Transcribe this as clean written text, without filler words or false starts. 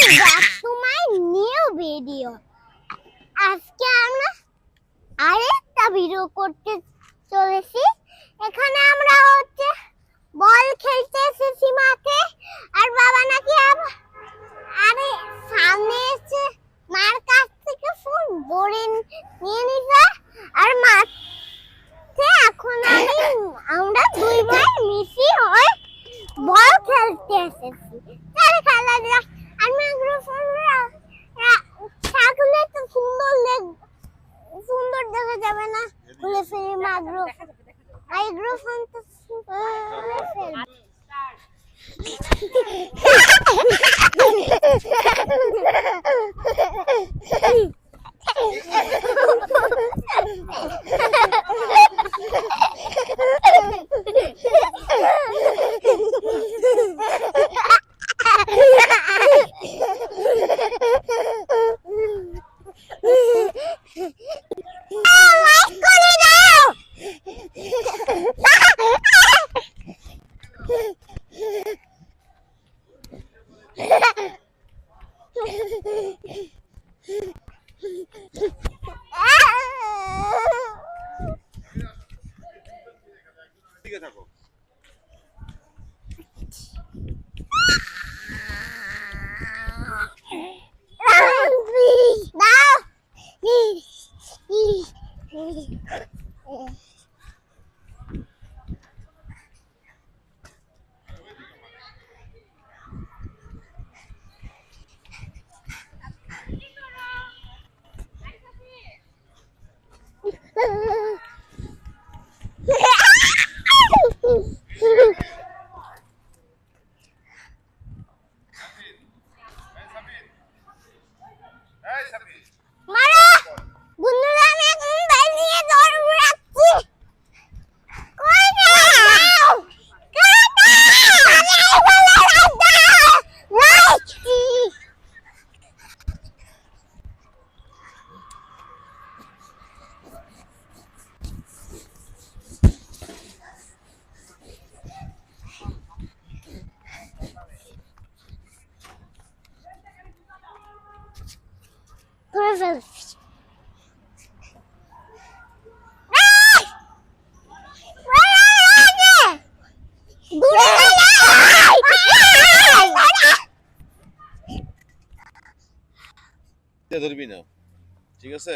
back to my new video. আজকে আমরা আরেকটা ভিডিও করতে চলেছি। এখানে আমরা বল খেলতে এসেছি মাঠে, আর বাবা নাকি আরে সামনে এসে মার কাছ থেকে ফোন ধরে নিয়ে নিছে। আর মাঠে এখন আমরা দুই ভাই মিশি হয়ে বল খেলতে এসেছি। তাহলে খেলা যাক। আর মাইক্রোফোন থাকলে তো সুন্দর দেখা যাবে না, খুলে ফেলে মাইক্রোফোন তো খুলে ফেলে। ধরবি না, ঠিক আছে?